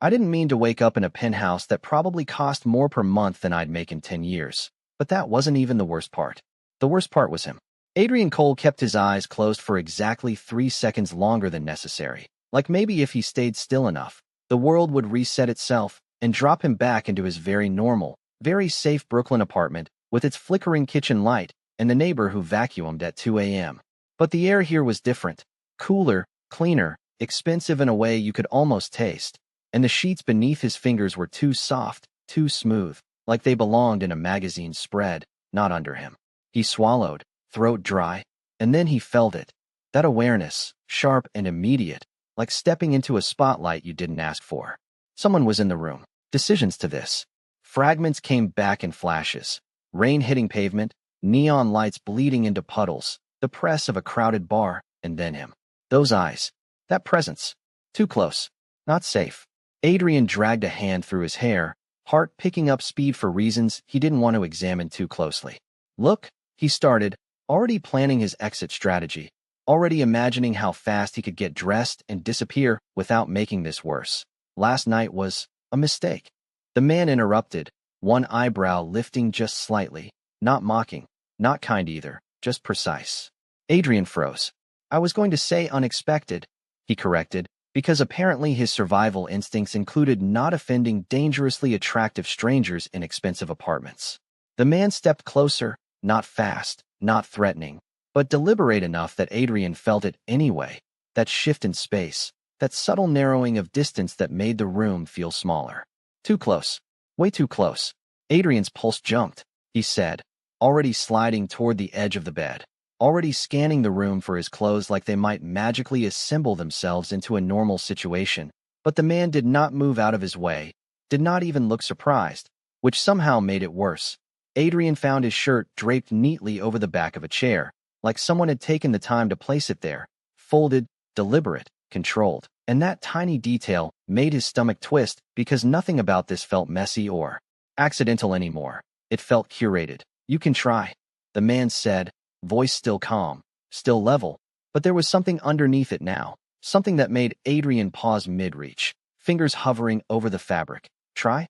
I didn't mean to wake up in a penthouse that probably cost more per month than I'd make in 10 years. But that wasn't even the worst part. The worst part was him. Adrian Cole kept his eyes closed for exactly 3 seconds longer than necessary. Like maybe if he stayed still enough, the world would reset itself and drop him back into his very normal, very safe Brooklyn apartment with its flickering kitchen light and the neighbor who vacuumed at 2 a.m. But the air here was different. Cooler, cleaner, expensive in a way you could almost taste. And the sheets beneath his fingers were too soft, too smooth, like they belonged in a magazine spread, not under him. He swallowed, throat dry, and then he felt it. That awareness, sharp and immediate, like stepping into a spotlight you didn't ask for. Someone was in the room. Decisions to this. Fragments came back in flashes. Rain hitting pavement, neon lights bleeding into puddles, the press of a crowded bar, and then him. Those eyes. That presence. Too close. Not safe. Adrian dragged a hand through his hair, heart picking up speed for reasons he didn't want to examine too closely. Look, he started, already planning his exit strategy, already imagining how fast he could get dressed and disappear without making this worse. Last night was a mistake. The man interrupted, one eyebrow lifting just slightly, not mocking, not kind either, just precise. Adrian froze. I was going to say unexpected, he corrected, because apparently his survival instincts included not offending dangerously attractive strangers in expensive apartments. The man stepped closer, not fast, not threatening, but deliberate enough that Adrian felt it anyway, that shift in space, that subtle narrowing of distance that made the room feel smaller. Too close. Way too close. Adrian's pulse jumped, he said, already sliding toward the edge of the bed, already scanning the room for his clothes like they might magically assemble themselves into a normal situation. But the man did not move out of his way, did not even look surprised, which somehow made it worse. Adrian found his shirt draped neatly over the back of a chair, like someone had taken the time to place it there, folded, deliberate, controlled. And that tiny detail made his stomach twist because nothing about this felt messy or accidental anymore. It felt curated. You can try, the man said, voice still calm, still level, but there was something underneath it now, something that made Adrian pause mid-reach, fingers hovering over the fabric. Try?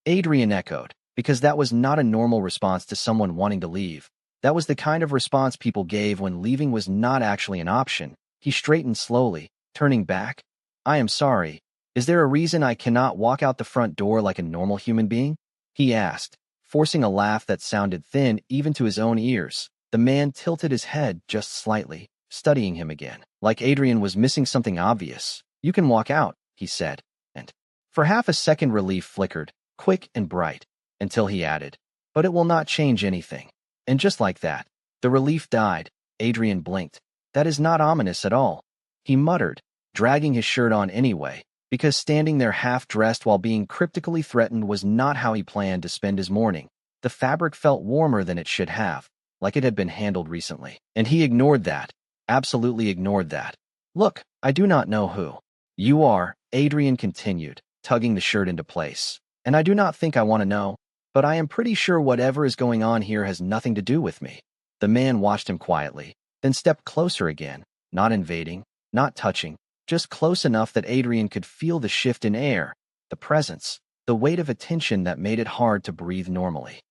Adrian echoed, because that was not a normal response to someone wanting to leave. That was the kind of response people gave when leaving was not actually an option. He straightened slowly, turning back. I am sorry. Is there a reason I cannot walk out the front door like a normal human being? He asked, forcing a laugh that sounded thin even to his own ears. The man tilted his head just slightly, studying him again, like Adrian was missing something obvious. You can walk out, he said, and for half a second relief flickered, quick and bright, until he added, but it will not change anything. And just like that, the relief died. Adrian blinked. That is not ominous at all, he muttered, dragging his shirt on anyway, because standing there half-dressed while being cryptically threatened was not how he planned to spend his morning. The fabric felt warmer than it should have, like it had been handled recently. And he ignored that, absolutely ignored that. Look, I do not know who you are, Adrian continued, tugging the shirt into place. And I do not think I want to know, but I am pretty sure whatever is going on here has nothing to do with me. The man watched him quietly, then stepped closer again, not invading, not touching, just close enough that Adrian could feel the shift in air, the presence, the weight of attention that made it hard to breathe normally.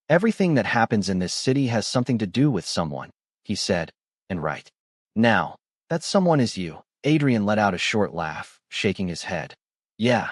Everything that happens in this city has something to do with someone, he said, and right now, that someone is you. Adrian let out a short laugh, shaking his head. Yeah.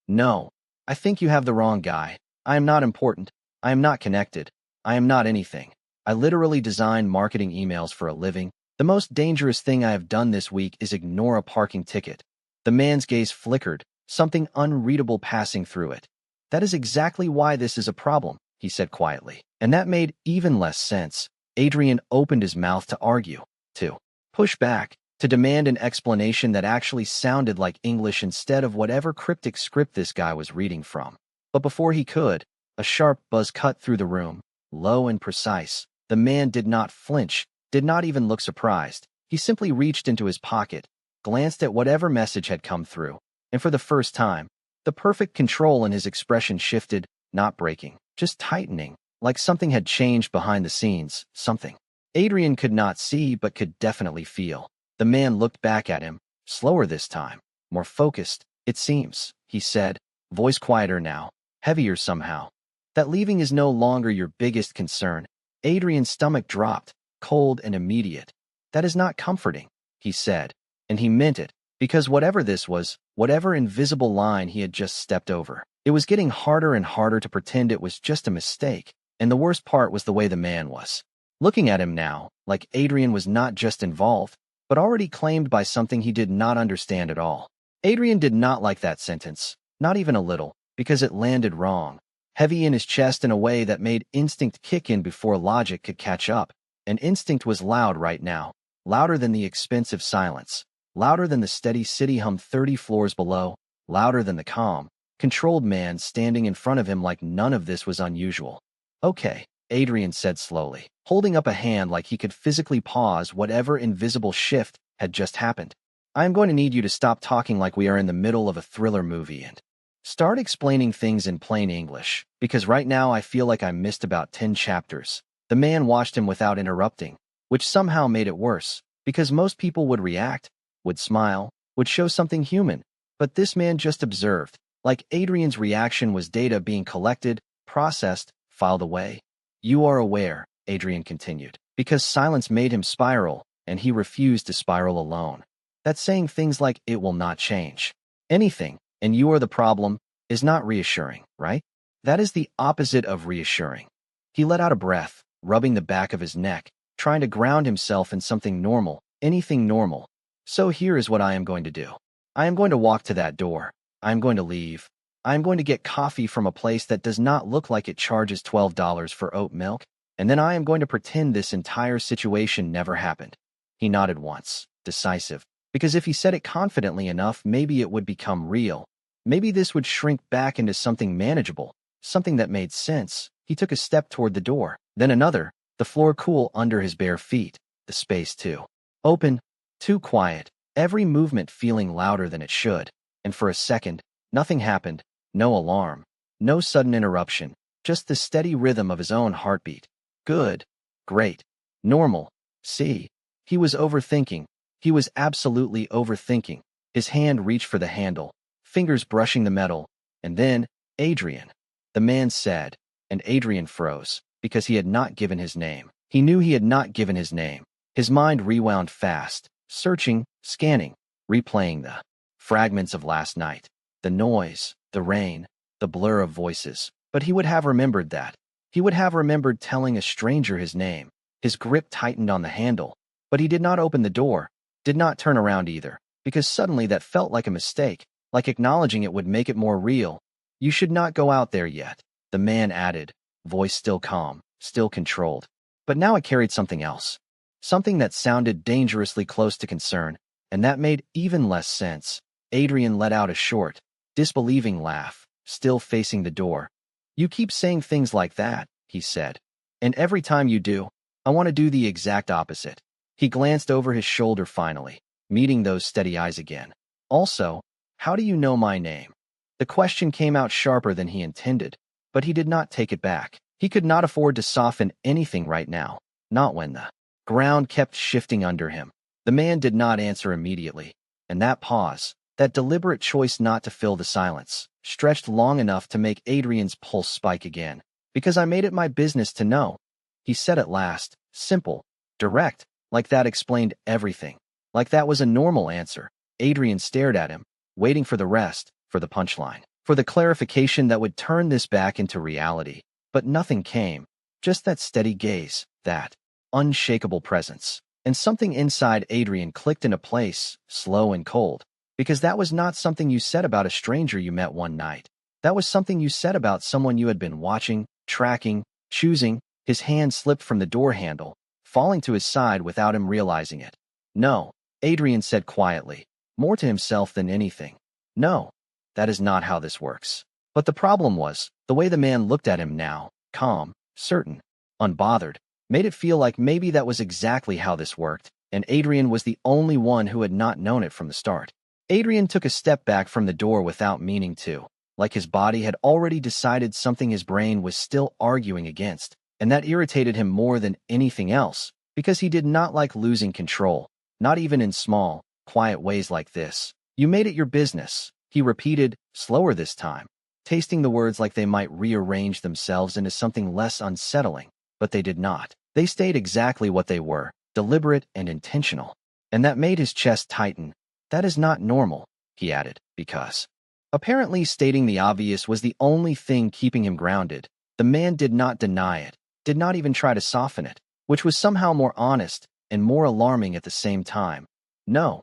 No. I think you have the wrong guy. I am not important. I am not connected. I am not anything. I literally design marketing emails for a living. The most dangerous thing I have done this week is ignore a parking ticket. The man's gaze flickered, something unreadable passing through it. That is exactly why this is a problem, he said quietly. And that made even less sense. Adrian opened his mouth to argue, to push back, to demand an explanation that actually sounded like English instead of whatever cryptic script this guy was reading from. But before he could, a sharp buzz cut through the room, low and precise. The man did not flinch, did not even look surprised. He simply reached into his pocket, glanced at whatever message had come through, and for the first time, the perfect control in his expression shifted, not breaking, just tightening, like something had changed behind the scenes, something Adrian could not see but could definitely feel. The man looked back at him, slower this time, more focused, it seems, he said, voice quieter now, heavier somehow. That leaving is no longer your biggest concern. Adrian's stomach dropped, cold and immediate. That is not comforting, he said, and he meant it, because whatever this was, whatever invisible line he had just stepped over, it was getting harder and harder to pretend it was just a mistake, and the worst part was the way the man was. Looking at him now, like Adrian was not just involved, but already claimed by something he did not understand at all. Adrian did not like that sentence, not even a little, because it landed wrong, heavy in his chest in a way that made instinct kick in before logic could catch up, and instinct was loud right now, louder than the expensive silence, louder than the steady city hum 30 floors below, louder than the calm, controlled man standing in front of him like none of this was unusual. Okay, Adrian said slowly, holding up a hand like he could physically pause whatever invisible shift had just happened. I am going to need you to stop talking like we are in the middle of a thriller movie and start explaining things in plain English, because right now I feel like I missed about 10 chapters. The man watched him without interrupting, which somehow made it worse, because most people would react, would smile, would show something human, but this man just observed, like Adrian's reaction was data being collected, processed, filed away. You are aware, Adrian continued, because silence made him spiral, and he refused to spiral alone. That's saying things like, it will not change. Anything, and you are the problem, is not reassuring, right? That is the opposite of reassuring. He let out a breath, rubbing the back of his neck, trying to ground himself in something normal, anything normal. So here is what I am going to do. I am going to walk to that door. I am going to leave. I am going to get coffee from a place that does not look like it charges $12 for oat milk, and then I am going to pretend this entire situation never happened. He nodded once, decisive, because if he said it confidently enough, maybe it would become real. Maybe this would shrink back into something manageable, something that made sense. He took a step toward the door, then another, the floor cool under his bare feet, the space too open, too quiet, every movement feeling louder than it should, and for a second, nothing happened, no alarm, no sudden interruption, just the steady rhythm of his own heartbeat. Good, great, normal. See, he was overthinking. He was absolutely overthinking. His hand reached for the handle, fingers brushing the metal, and then, Adrian, the man said, and Adrian froze, because he had not given his name. He knew he had not given his name. His mind rewound fast, searching, scanning, replaying the fragments of last night, the noise, the rain, the blur of voices. But he would have remembered that. He would have remembered telling a stranger his name. His grip tightened on the handle, but he did not open the door, did not turn around either, because suddenly that felt like a mistake, like acknowledging it would make it more real. You should not go out there yet, the man added, voice still calm, still controlled. But now it carried something else. Something that sounded dangerously close to concern, and that made even less sense. Adrian let out a short, disbelieving laugh, still facing the door. You keep saying things like that, he said. And every time you do, I want to do the exact opposite. He glanced over his shoulder finally, meeting those steady eyes again. Also, how do you know my name? The question came out sharper than he intended, but he did not take it back. He could not afford to soften anything right now, not when the ground kept shifting under him. The man did not answer immediately, and that pause, that deliberate choice not to fill the silence, stretched long enough to make Adrian's pulse spike again. Because I made it my business to know, he said at last, simple, direct, like that explained everything. Like that was a normal answer. Adrian stared at him, waiting for the rest, for the punchline, for the clarification that would turn this back into reality. But nothing came, just that steady gaze, that unshakable presence. And something inside Adrian clicked into place, slow and cold, because that was not something you said about a stranger you met one night. That was something you said about someone you had been watching, tracking, choosing. His hand slipped from the door handle, falling to his side without him realizing it. No, Adrian said quietly, more to himself than anything. No, that is not how this works. But the problem was, the way the man looked at him now, calm, certain, unbothered, made it feel like maybe that was exactly how this worked, and Adrian was the only one who had not known it from the start. Adrian took a step back from the door without meaning to, like his body had already decided something his brain was still arguing against, and that irritated him more than anything else, because he did not like losing control, not even in small, quiet ways like this. You made it your business, He repeated, slower this time, tasting the words like they might rearrange themselves into something less unsettling, but they did not. They stayed exactly what they were, deliberate and intentional. And that made his chest tighten. That is not normal, he added, because. Apparently stating the obvious was the only thing keeping him grounded. The man did not deny it, did not even try to soften it, which was somehow more honest and more alarming at the same time. No,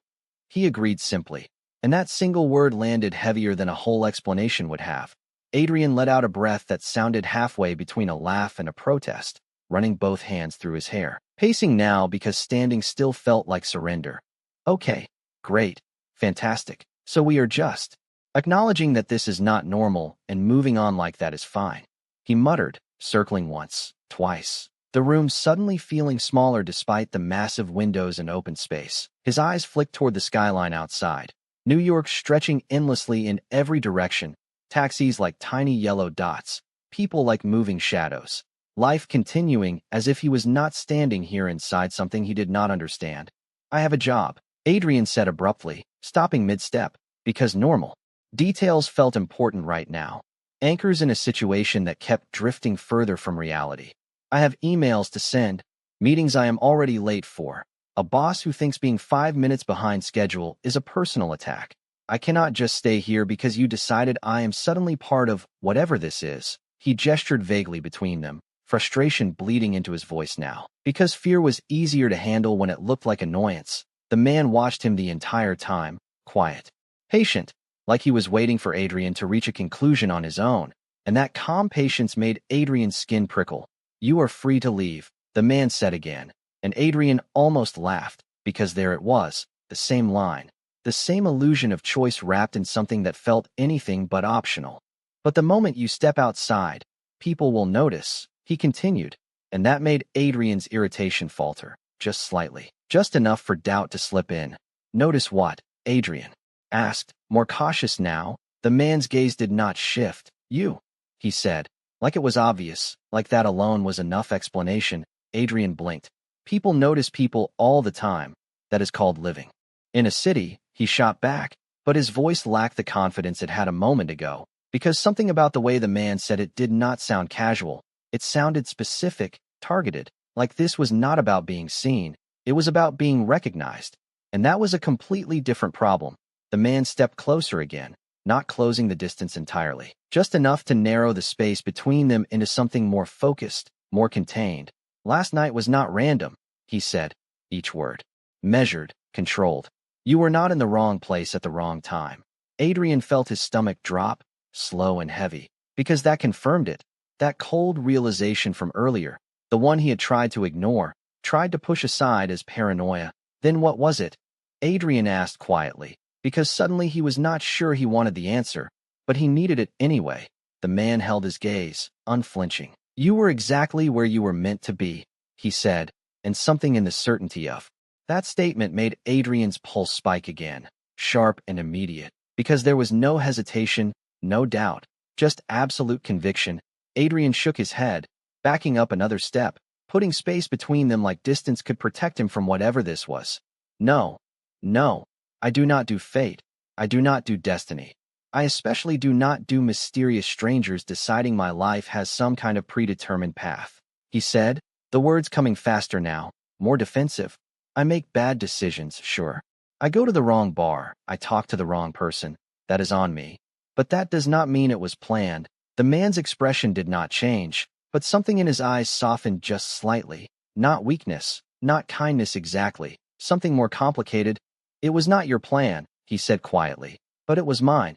he agreed simply, and that single word landed heavier than a whole explanation would have. Adrian let out a breath that sounded halfway between a laugh and a protest, running both hands through his hair, pacing now because standing still felt like surrender. Okay, great, fantastic, so we are just. Acknowledging that this is not normal and moving on like that is fine. He muttered, circling once, twice, the room suddenly feeling smaller despite the massive windows and open space. His eyes flicked toward the skyline outside, New York stretching endlessly in every direction, taxis like tiny yellow dots, people like moving shadows, life continuing as if he was not standing here inside something he did not understand. I have a job, Adrian said abruptly, stopping mid-step, because normal. Details felt important right now, anchors in a situation that kept drifting further from reality. I have emails to send, meetings I am already late for. A boss who thinks being 5 minutes behind schedule is a personal attack. I cannot just stay here because you decided I am suddenly part of whatever this is. He gestured vaguely between them, frustration bleeding into his voice now. Because fear was easier to handle when it looked like annoyance, the man watched him the entire time, quiet, patient, like he was waiting for Adrian to reach a conclusion on his own, and that calm patience made Adrian's skin prickle. You are free to leave, the man said again, and Adrian almost laughed, because there it was, the same line, the same illusion of choice wrapped in something that felt anything but optional. But the moment you step outside, people will notice, he continued, and that made Adrian's irritation falter, just slightly, just enough for doubt to slip in. Notice what? Adrian asked, more cautious now. The man's gaze did not shift. You, he said, like it was obvious, like that alone was enough explanation. Adrian blinked. People notice people all the time. That is called living. In a city, he shot back, but his voice lacked the confidence it had a moment ago, because something about the way the man said it did not sound casual. It sounded specific, targeted, like this was not about being seen, it was about being recognized. And that was a completely different problem. The man stepped closer again, not closing the distance entirely, just enough to narrow the space between them into something more focused, more contained. Last night was not random, he said, each word measured, controlled. You were not in the wrong place at the wrong time. Adrian felt his stomach drop, slow and heavy, because that confirmed it, that cold realization from earlier, the one he had tried to ignore, tried to push aside as paranoia. Then what was it? Adrian asked quietly, because suddenly he was not sure he wanted the answer, but he needed it anyway. The man held his gaze, unflinching. You were exactly where you were meant to be, he said, and something in the certainty of. That statement made Adrian's pulse spike again, sharp and immediate, because there was no hesitation, no doubt, just absolute conviction. Adrian shook his head, backing up another step, putting space between them like distance could protect him from whatever this was. No, no, I do not do fate. I do not do destiny. I especially do not do mysterious strangers deciding my life has some kind of predetermined path, he said, the words coming faster now, more defensive. I make bad decisions, sure. I go to the wrong bar, I talk to the wrong person, that is on me. But that does not mean it was planned. The man's expression did not change, but something in his eyes softened just slightly. Not weakness, not kindness exactly, something more complicated. It was not your plan, he said quietly, but it was mine.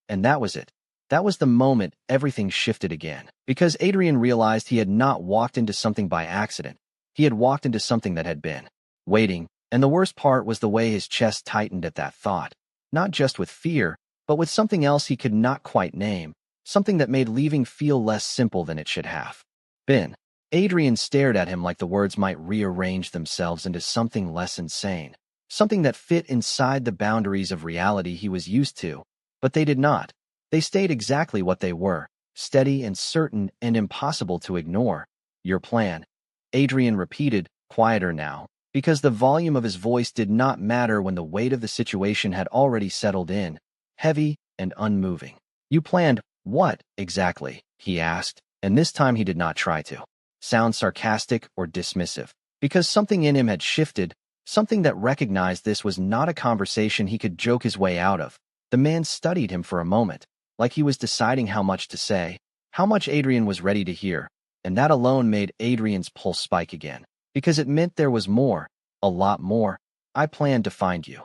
And that was it. That was the moment everything shifted again, because Adrian realized he had not walked into something by accident. He had walked into something that had been waiting, and the worst part was the way his chest tightened at that thought, not just with fear, but with something else he could not quite name, something that made leaving feel less simple than it should have been. Adrian stared at him like the words might rearrange themselves into something less insane, something that fit inside the boundaries of reality he was used to, but they did not. They stayed exactly what they were, steady and certain and impossible to ignore. Your plan, Adrian repeated, quieter now, because the volume of his voice did not matter when the weight of the situation had already settled in. Heavy, and unmoving. You planned what, exactly? He asked, and this time he did not try to sound sarcastic or dismissive, because something in him had shifted, something that recognized this was not a conversation he could joke his way out of. The man studied him for a moment, like he was deciding how much to say, how much Adrian was ready to hear, and that alone made Adrian's pulse spike again, because it meant there was more, a lot more. I planned to find you,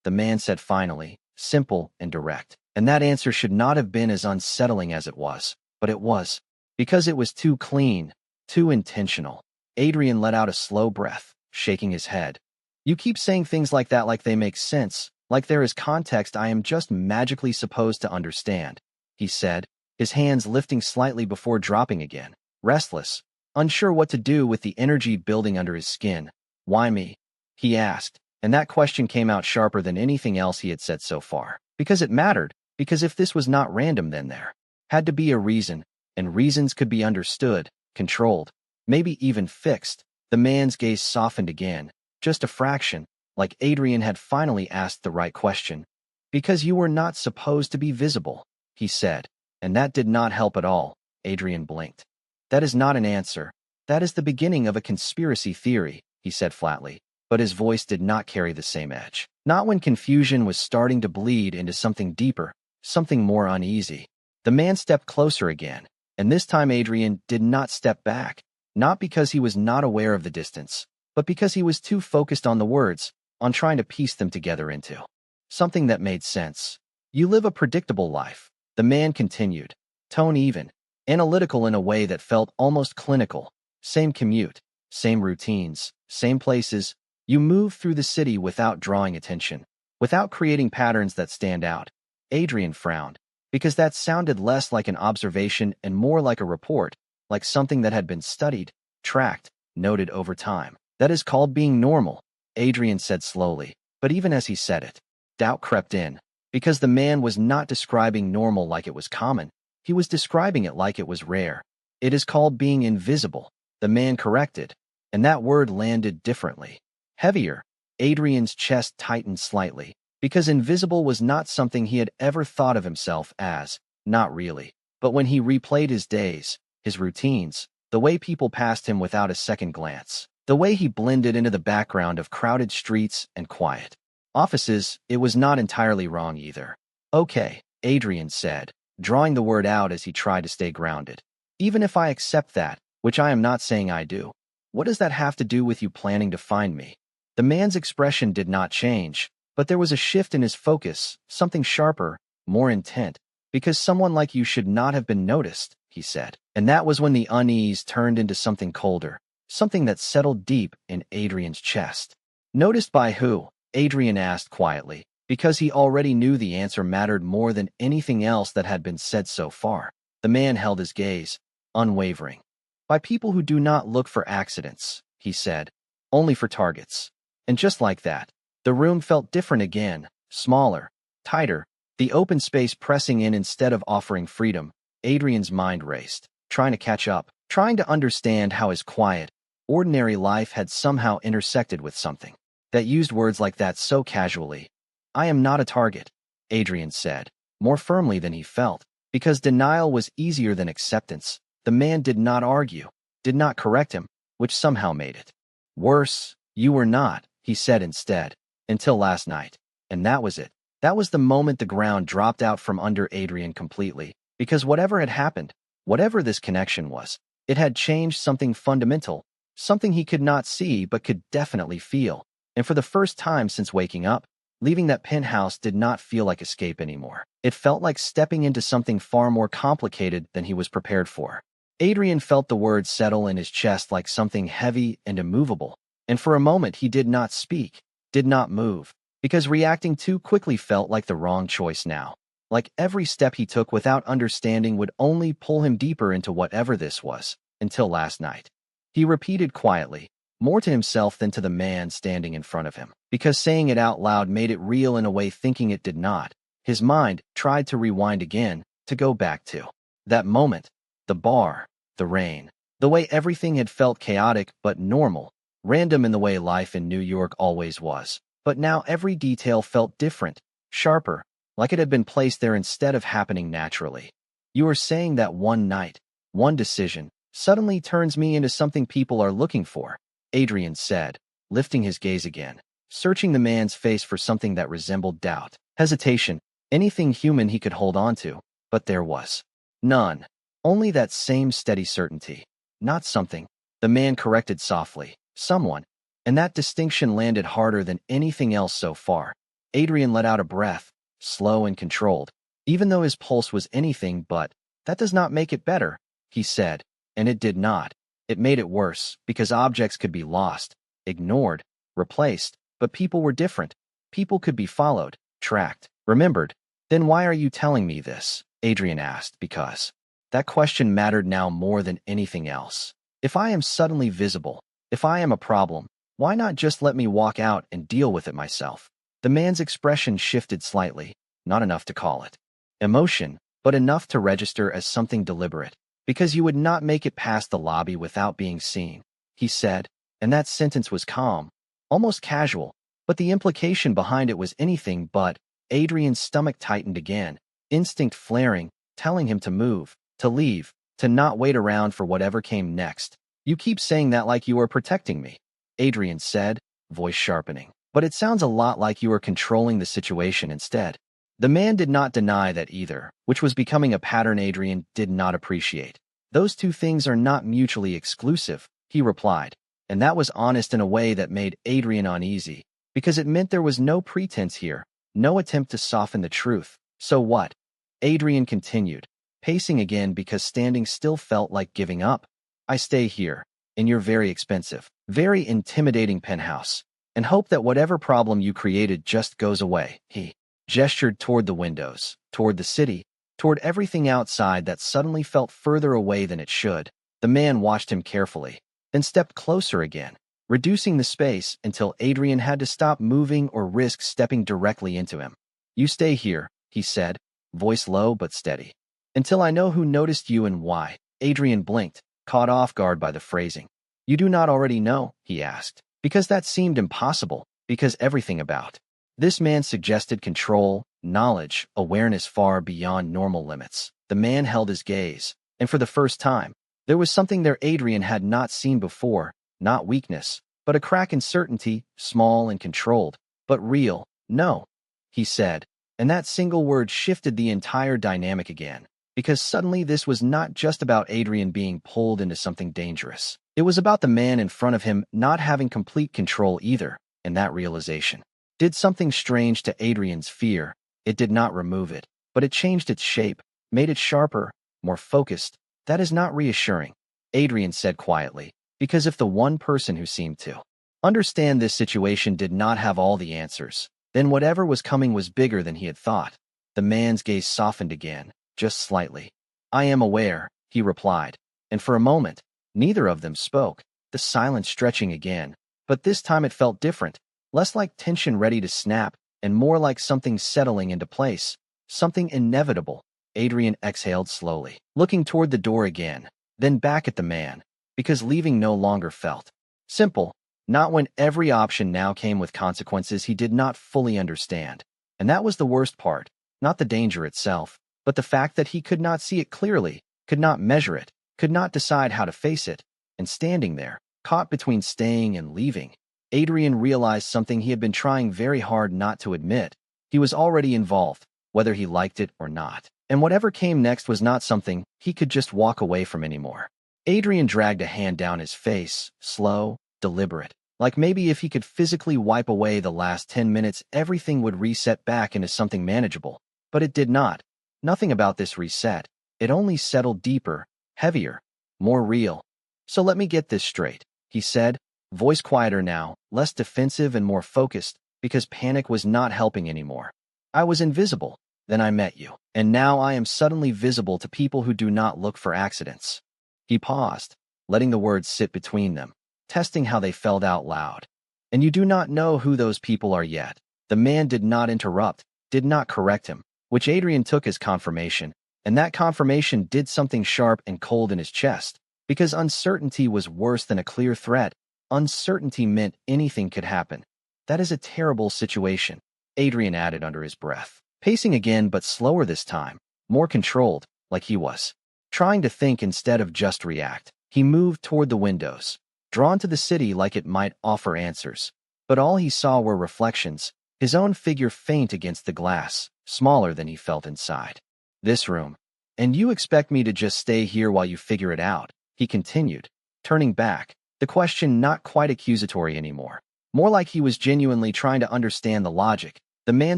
the man said finally, simple and direct. And that answer should not have been as unsettling as it was, but it was, because it was too clean, too intentional. Adrian let out a slow breath, shaking his head. You keep saying things like that like they make sense, like there is context I am just magically supposed to understand, he said, his hands lifting slightly before dropping again, restless, unsure what to do with the energy building under his skin. Why me? He asked, and that question came out sharper than anything else he had said so far. Because it mattered, because if this was not random then there had to be a reason, and reasons could be understood, controlled, maybe even fixed. The man's gaze softened again, just a fraction, like Adrian had finally asked the right question. Because you were not supposed to be visible, he said, and that did not help at all. Adrian blinked. That is not an answer. That is the beginning of a conspiracy theory, he said flatly, but his voice did not carry the same edge. Not when confusion was starting to bleed into something deeper, something more uneasy. The man stepped closer again, and this time Adrian did not step back, not because he was not aware of the distance, but because he was too focused on the words, on trying to piece them together into something that made sense. You live a predictable life, the man continued, tone even, analytical in a way that felt almost clinical. Same commute, same routines, same places. You move through the city without drawing attention, without creating patterns that stand out. Adrian frowned, because that sounded less like an observation and more like a report, like something that had been studied, tracked, noted over time. That is called being normal, Adrian said slowly, but even as he said it, doubt crept in, because the man was not describing normal like it was common, he was describing it like it was rare. It is called being invisible, the man corrected, and that word landed differently. Heavier. Adrian's chest tightened slightly, because invisible was not something he had ever thought of himself as, not really. But when he replayed his days, his routines, the way people passed him without a second glance, the way he blended into the background of crowded streets and quiet offices, it was not entirely wrong either. Okay, Adrian said, drawing the word out as he tried to stay grounded. Even if I accept that, which I am not saying I do, what does that have to do with you planning to find me? The man's expression did not change, but there was a shift in his focus, something sharper, more intent. Because someone like you should not have been noticed, he said. And that was when the unease turned into something colder, something that settled deep in Adrian's chest. Noticed by who? Adrian asked quietly, because he already knew the answer mattered more than anything else that had been said so far. The man held his gaze, unwavering. By people who do not look for accidents, he said, only for targets. And just like that, the room felt different again, smaller, tighter, the open space pressing in instead of offering freedom. Adrian's mind raced, trying to catch up, trying to understand how his quiet, ordinary life had somehow intersected with something that used words like that so casually. I am not a target, Adrian said, more firmly than he felt, because denial was easier than acceptance. The man did not argue, did not correct him, which somehow made it worse. You were not, he said instead, until last night. And that was it. That was the moment the ground dropped out from under Adrian completely, because whatever had happened, whatever this connection was, it had changed something fundamental, something he could not see but could definitely feel. And for the first time since waking up, leaving that penthouse did not feel like escape anymore. It felt like stepping into something far more complicated than he was prepared for. Adrian felt the words settle in his chest like something heavy and immovable, and for a moment he did not speak, did not move, because reacting too quickly felt like the wrong choice now. Like every step he took without understanding would only pull him deeper into whatever this was, until last night. He repeated quietly, more to himself than to the man standing in front of him, because saying it out loud made it real in a way thinking it did not. His mind tried to rewind again, to go back to that moment, the bar, the rain, the way everything had felt chaotic but normal, random in the way life in New York always was. But now every detail felt different, sharper, like it had been placed there instead of happening naturally. You are saying that one night, one decision, suddenly turns me into something people are looking for, Adrian said, lifting his gaze again, searching the man's face for something that resembled doubt, hesitation, anything human he could hold on to, but there was none. Only that same steady certainty. Not something, the man corrected softly, someone, and that distinction landed harder than anything else so far. Adrian let out a breath, slow and controlled, even though his pulse was anything but. That does not make it better, he said, and it did not. It made it worse, because objects could be lost, ignored, replaced, but people were different. People could be followed, tracked, remembered. Then why are you telling me this? Adrian asked, because that question mattered now more than anything else. If I am suddenly visible, if I am a problem, why not just let me walk out and deal with it myself? The man's expression shifted slightly, not enough to call it emotion, but enough to register as something deliberate. Because you would not make it past the lobby without being seen, he said, and that sentence was calm, almost casual, but the implication behind it was anything but. Adrian's stomach tightened again, instinct flaring, telling him to move, to leave, to not wait around for whatever came next. You keep saying that like you are protecting me, Adrian said, voice sharpening. But it sounds a lot like you are controlling the situation instead. The man did not deny that either, which was becoming a pattern Adrian did not appreciate. Those two things are not mutually exclusive, he replied, and that was honest in a way that made Adrian uneasy, because it meant there was no pretense here, no attempt to soften the truth. So what? Adrian continued, pacing again because standing still felt like giving up. I stay here, in your very expensive, very intimidating penthouse, and hope that whatever problem you created just goes away. He gestured toward the windows, toward the city, toward everything outside that suddenly felt further away than it should. The man watched him carefully, then stepped closer again, reducing the space until Adrian had to stop moving or risk stepping directly into him. You stay here, he said, voice low but steady, until I know who noticed you and why. Adrian blinked, caught off guard by the phrasing. You do not already know, he asked, because that seemed impossible, because everything about this man suggested control, knowledge, awareness far beyond normal limits. The man held his gaze, and for the first time, there was something there Adrian had not seen before, not weakness, but a crack in certainty, small and controlled, but real. No, he said, and that single word shifted the entire dynamic again, because suddenly this was not just about Adrian being pulled into something dangerous. It was about the man in front of him not having complete control either, and that realization did something strange to Adrian's fear. It did not remove it, but it changed its shape, made it sharper, more focused. That is not reassuring, Adrian said quietly, because if the one person who seemed to understand this situation did not have all the answers, then whatever was coming was bigger than he had thought. The man's gaze softened again, just slightly. I am aware, he replied, and for a moment, neither of them spoke, the silence stretching again, but this time it felt different, less like tension ready to snap, and more like something settling into place, something inevitable. Adrian exhaled slowly, looking toward the door again, then back at the man, because leaving no longer felt simple, not when every option now came with consequences he did not fully understand. And that was the worst part, not the danger itself, but the fact that he could not see it clearly, could not measure it, could not decide how to face it, and standing there, caught between staying and leaving, Adrian realized something he had been trying very hard not to admit. He was already involved, whether he liked it or not. And whatever came next was not something he could just walk away from anymore. Adrian dragged a hand down his face, slow, deliberate, like maybe if he could physically wipe away the last 10 minutes, everything would reset back into something manageable. But it did not. Nothing about this reset. It only settled deeper, heavier, more real. So let me get this straight, he said, voice quieter now, less defensive and more focused, because panic was not helping anymore. I was invisible. Then I met you, and now I am suddenly visible to people who do not look for accidents. He paused, letting the words sit between them, testing how they felt out loud. And you do not know who those people are yet. The man did not interrupt, did not correct him, which Adrian took as confirmation, and that confirmation did something sharp and cold in his chest, because uncertainty was worse than a clear threat. Uncertainty meant anything could happen. That is a terrible situation, Adrian added under his breath. pacing again but slower this time, more controlled, like he was trying to think instead of just react. He moved toward the windows, drawn to the city like it might offer answers. But all he saw were reflections, his own figure faint against the glass, smaller than he felt inside. This room. And you expect me to just stay here while you figure it out, he continued, turning back, the question not quite accusatory anymore. More like he was genuinely trying to understand the logic. The man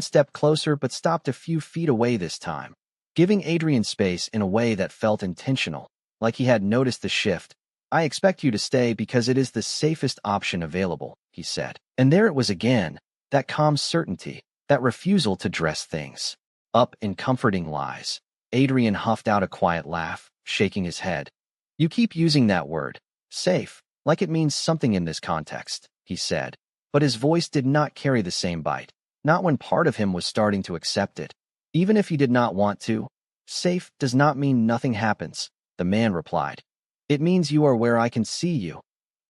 stepped closer but stopped a few feet away this time, giving Adrian space in a way that felt intentional, like he had noticed the shift. I expect you to stay because it is the safest option available, he said. And there it was again, that calm certainty, that refusal to dress things up in comforting lies. Adrian huffed out a quiet laugh, shaking his head. You keep using that word, safe, like it means something in this context, he said. But his voice did not carry the same bite, not when part of him was starting to accept it. Even if he did not want to, safe does not mean nothing happens, the man replied. It means you are where I can see you.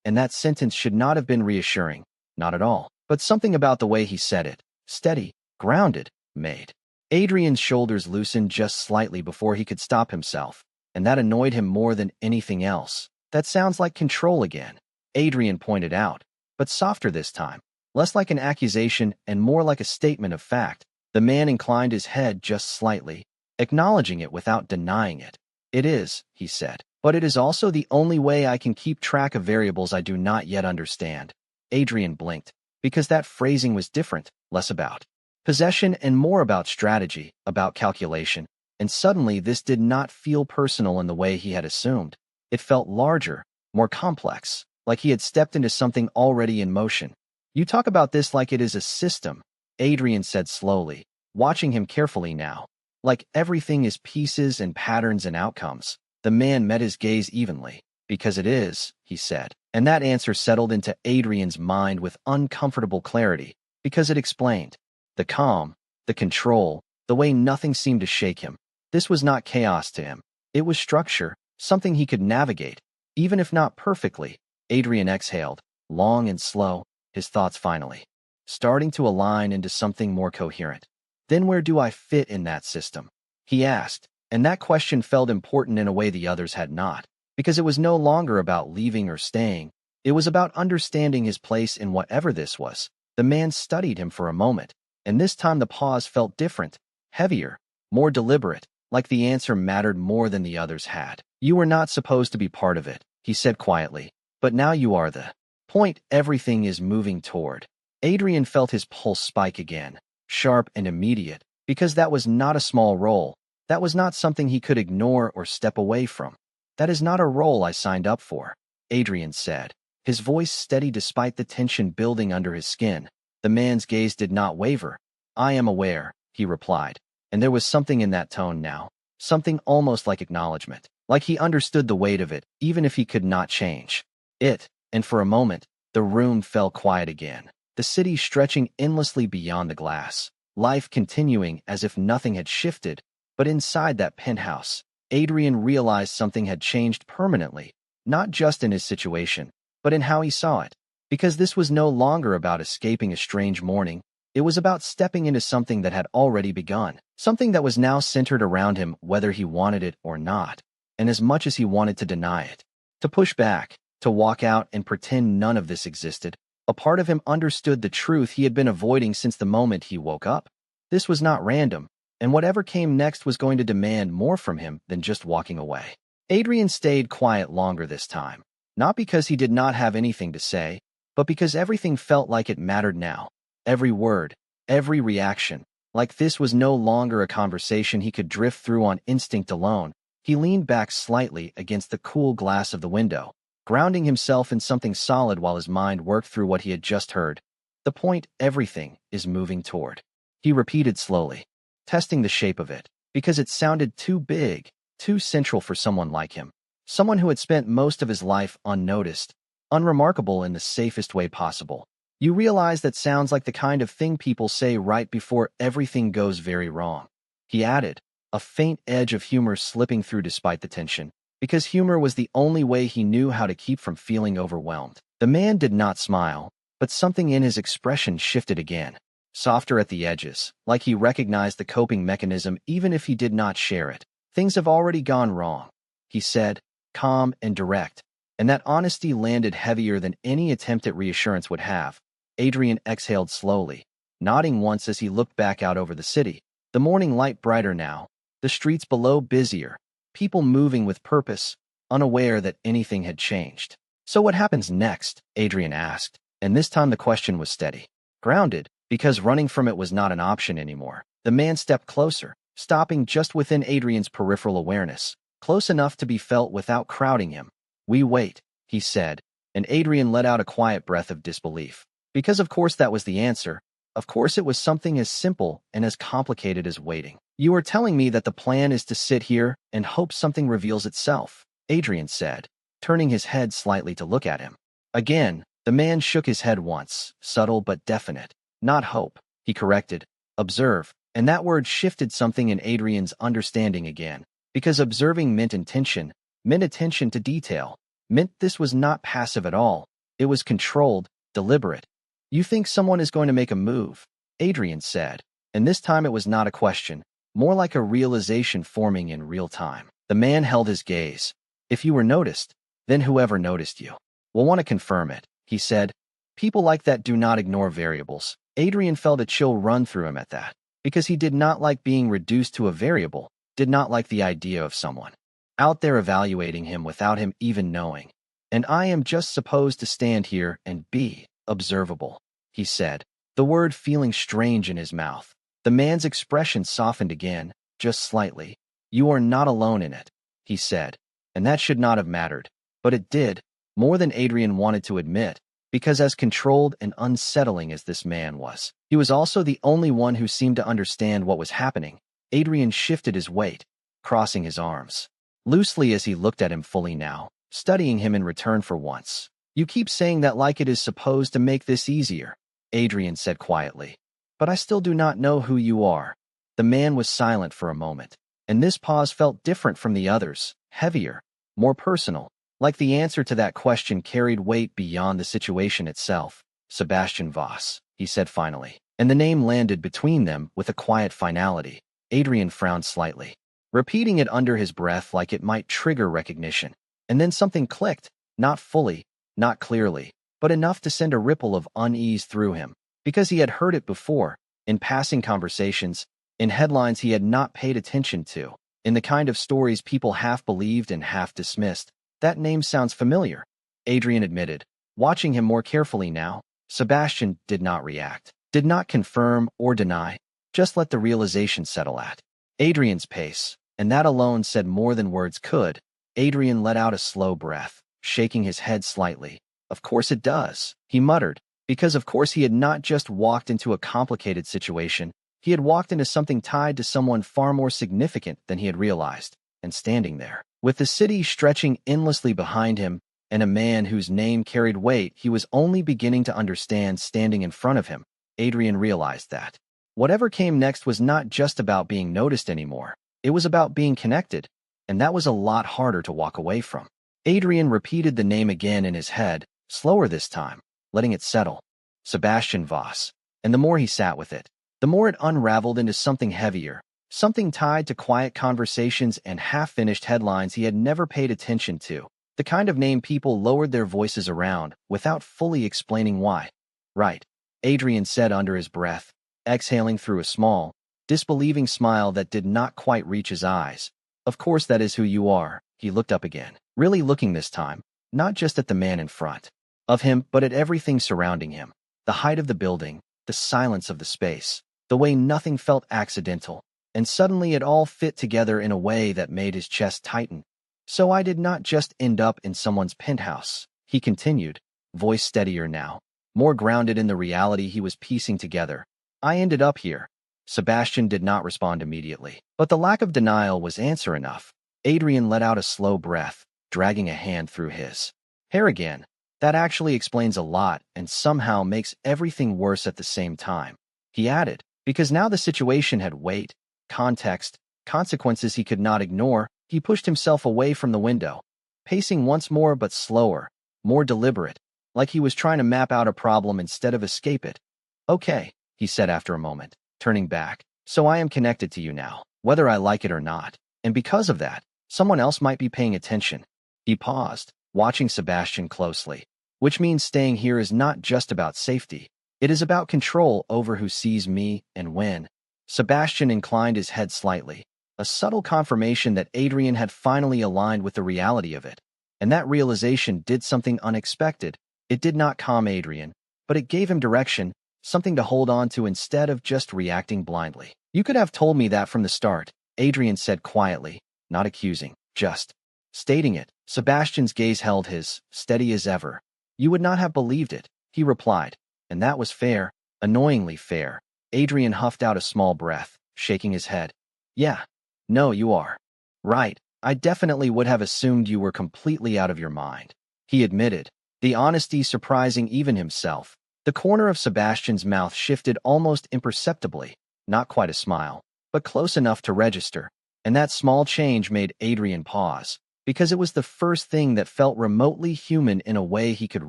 And that sentence should not have been reassuring, not at all. But something about the way he said it, steady, grounded, made Adrian's shoulders loosen just slightly before he could stop himself, and that annoyed him more than anything else. That sounds like control again, Adrian pointed out, but softer this time, less like an accusation and more like a statement of fact. The man inclined his head just slightly, acknowledging it without denying it. It is, he said, but it is also the only way I can keep track of variables I do not yet understand. Adrian blinked, because that phrasing was different, less about possession and more about strategy, about calculation, and suddenly this did not feel personal in the way he had assumed. It felt larger, more complex, like he had stepped into something already in motion. You talk about this like it is a system, Adrian said slowly, watching him carefully now. Like everything is pieces and patterns and outcomes. The man met his gaze evenly. Because it is, he said. And that answer settled into Adrian's mind with uncomfortable clarity, because it explained the calm, the control, the way nothing seemed to shake him. This was not chaos to him. It was structure, something he could navigate, even if not perfectly. Adrian exhaled, long and slow, his thoughts finally starting to align into something more coherent. Then where do I fit in that system? He asked, and that question felt important in a way the others had not, because it was no longer about leaving or staying. It was about understanding his place in whatever this was. The man studied him for a moment, and this time the pause felt different, heavier, more deliberate, like the answer mattered more than the others had. You were not supposed to be part of it, he said quietly, but now you are the point everything is moving toward. Adrian felt his pulse spike again, sharp and immediate, because that was not a small role. That was not something he could ignore or step away from. That is not a role I signed up for, Adrian said, his voice steady despite the tension building under his skin. The man's gaze did not waver. I am aware, he replied, and there was something in that tone now, something almost like acknowledgement, like he understood the weight of it, even if he could not change it. And for a moment, the room fell quiet again, the city stretching endlessly beyond the glass, life continuing as if nothing had shifted. But inside that penthouse, Adrian realized something had changed permanently, not just in his situation, but in how he saw it. Because this was no longer about escaping a strange morning, it was about stepping into something that had already begun, something that was now centered around him whether he wanted it or not, and as much as he wanted to deny it, to push back, to walk out and pretend none of this existed. A part of him understood the truth he had been avoiding since the moment he woke up. This was not random, and whatever came next was going to demand more from him than just walking away. Adrian stayed quiet longer this time, not because he did not have anything to say, but because everything felt like it mattered now. Every word, every reaction, like this was no longer a conversation he could drift through on instinct alone. He leaned back slightly against the cool glass of the window, grounding himself in something solid while his mind worked through what he had just heard. The point everything is moving toward, he repeated slowly, testing the shape of it, because it sounded too big, too central for someone like him, someone who had spent most of his life unnoticed, unremarkable in the safest way possible. You realize that sounds like the kind of thing people say right before everything goes very wrong, he added, a faint edge of humor slipping through despite the tension, because humor was the only way he knew how to keep from feeling overwhelmed. The man did not smile, but something in his expression shifted again. softer at the edges, like he recognized the coping mechanism even if he did not share it. Things have already gone wrong, he said, calm and direct, and that honesty landed heavier than any attempt at reassurance would have. Adrian exhaled slowly, nodding once as he looked back out over the city. The morning light brighter now, the streets below busier, people moving with purpose, unaware that anything had changed. So what happens next? Adrian asked, and this time the question was steady. Grounded, because running from it was not an option anymore. The man stepped closer, stopping just within Adrian's peripheral awareness, close enough to be felt without crowding him. We wait, he said, and Adrian let out a quiet breath of disbelief. Because of course that was the answer. Of course it was something as simple and as complicated as waiting. You are telling me that the plan is to sit here and hope something reveals itself, Adrian said, turning his head slightly to look at him. Again, the man shook his head once, subtle but definite. Not hope, he corrected. Observe, and that word shifted something in Adrian's understanding again, because observing meant intention, meant attention to detail, meant this was not passive at all. It was controlled, deliberate. You think someone is going to make a move, Adrian said, and this time it was not a question, more like a realization forming in real time. The man held his gaze. If you were noticed, then whoever noticed you will want to confirm it, he said. People like that do not ignore variables. Adrian felt a chill run through him at that, because he did not like being reduced to a variable, did not like the idea of someone out there evaluating him without him even knowing. And I am just supposed to stand here and be observable, he said, the word feeling strange in his mouth. The man's expression softened again, just slightly. You are not alone in it, he said, and that should not have mattered. But it did, more than Adrian wanted to admit, because as controlled and unsettling as this man was, he was also the only one who seemed to understand what was happening. Adrian shifted his weight, crossing his arms loosely as he looked at him fully now, studying him in return for once. You keep saying that like it is supposed to make this easier, Adrian said quietly. But I still do not know who you are. The man was silent for a moment, and this pause felt different from the others, heavier, more personal, like the answer to that question carried weight beyond the situation itself. Sebastian Voss, he said finally, and the name landed between them with a quiet finality. Adrian frowned slightly, repeating it under his breath like it might trigger recognition. And then something clicked, not fully, not clearly, but enough to send a ripple of unease through him, because he had heard it before, in passing conversations, in headlines he had not paid attention to, in the kind of stories people half believed and half dismissed. That name sounds familiar, Adrian admitted, watching him more carefully now. Sebastian did not react, did not confirm or deny, just let the realization settle at Adrian's pace, and that alone said more than words could. Adrian let out a slow breath, shaking his head slightly. Of course it does, he muttered, because of course he had not just walked into a complicated situation, he had walked into something tied to someone far more significant than he had realized, and standing there, with the city stretching endlessly behind him, and a man whose name carried weight he was only beginning to understand standing in front of him, Adrian realized that whatever came next was not just about being noticed anymore, it was about being connected, and that was a lot harder to walk away from. Adrian repeated the name again in his head, slower this time, letting it settle. Sebastian Voss. And the more he sat with it, the more it unraveled into something heavier, something tied to quiet conversations and half-finished headlines he had never paid attention to, the kind of name people lowered their voices around without fully explaining why. Right, Adrian said under his breath, exhaling through a small, disbelieving smile that did not quite reach his eyes. Of course that is who you are. He looked up again, really looking this time, not just at the man in front of him, but at everything surrounding him. The height of the building, the silence of the space, the way nothing felt accidental, and suddenly it all fit together in a way that made his chest tighten. So I did not just end up in someone's penthouse, he continued, voice steadier now, more grounded in the reality he was piecing together. I ended up here. Sebastian did not respond immediately, but the lack of denial was answer enough. Adrian let out a slow breath, dragging a hand through his hair again. That actually explains a lot and somehow makes everything worse at the same time, he added, because now the situation had weight, context, consequences he could not ignore. He pushed himself away from the window, pacing once more but slower, more deliberate, like he was trying to map out a problem instead of escape it. Okay, he said after a moment, turning back. So I am connected to you now, whether I like it or not. And because of that, someone else might be paying attention. He paused, watching Sebastian closely. Which means staying here is not just about safety. It is about control over who sees me and when. Sebastian inclined his head slightly, a subtle confirmation that Adrian had finally aligned with the reality of it. And that realization did something unexpected. It did not calm Adrian, but it gave him direction, something to hold on to instead of just reacting blindly. You could have told me that from the start, Adrian said quietly, not accusing, just stating it. Sebastian's gaze held his, steady as ever. You would not have believed it, he replied, and that was fair, annoyingly fair. Adrian huffed out a small breath, shaking his head. Yeah, no, you are right. I definitely would have assumed you were completely out of your mind, he admitted, the honesty surprising even himself. The corner of Sebastian's mouth shifted almost imperceptibly, not quite a smile, but close enough to register, and that small change made Adrian pause, because it was the first thing that felt remotely human in a way he could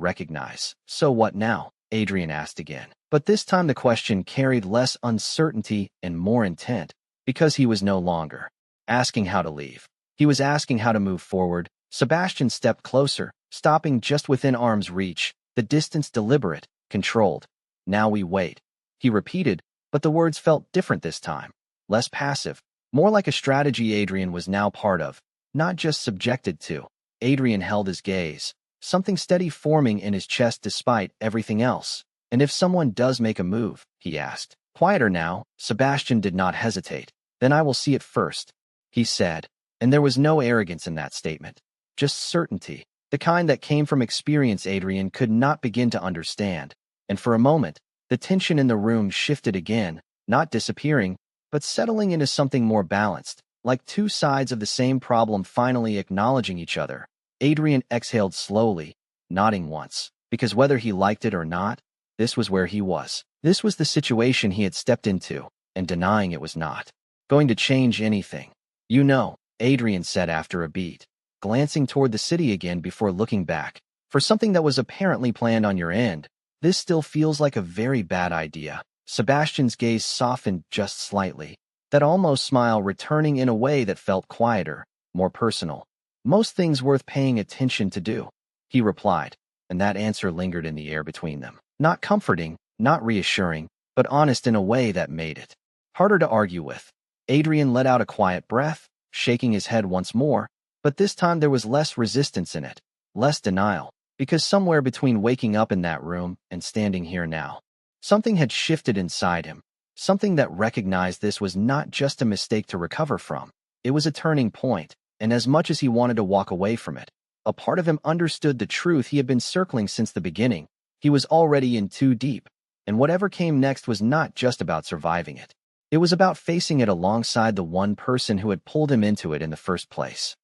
recognize. So what now? Adrian asked again. But this time the question carried less uncertainty and more intent, because he was no longer asking how to leave. He was asking how to move forward. Sebastian stepped closer, stopping just within arm's reach, the distance deliberate, controlled. Now we wait, he repeated, but the words felt different this time, less passive, more like a strategy Adrian was now part of, not just subjected to. Adrian held his gaze, something steady forming in his chest despite everything else. And if someone does make a move, he asked. Quieter now, Sebastian did not hesitate. Then I will see it first, he said, and there was no arrogance in that statement, just certainty, the kind that came from experience Adrian could not begin to understand. And for a moment, the tension in the room shifted again, not disappearing, but settling into something more balanced, like two sides of the same problem finally acknowledging each other. Adrian exhaled slowly, nodding once, because whether he liked it or not, this was where he was. This was the situation he had stepped into, and denying it was not going to change anything. You know, Adrian said after a beat, glancing toward the city again before looking back. For something that was apparently planned on your end, this still feels like a very bad idea. Sebastian's gaze softened just slightly, that almost smile returning in a way that felt quieter, more personal. Most things worth paying attention to do, he replied, and that answer lingered in the air between them. Not comforting, not reassuring, but honest in a way that made it harder to argue with. Adrian let out a quiet breath, shaking his head once more, but this time there was less resistance in it, less denial, because somewhere between waking up in that room and standing here now, something had shifted inside him, something that recognized this was not just a mistake to recover from. It was a turning point, and as much as he wanted to walk away from it, a part of him understood the truth he had been circling since the beginning. He was already in too deep, and whatever came next was not just about surviving it. It was about facing it alongside the one person who had pulled him into it in the first place.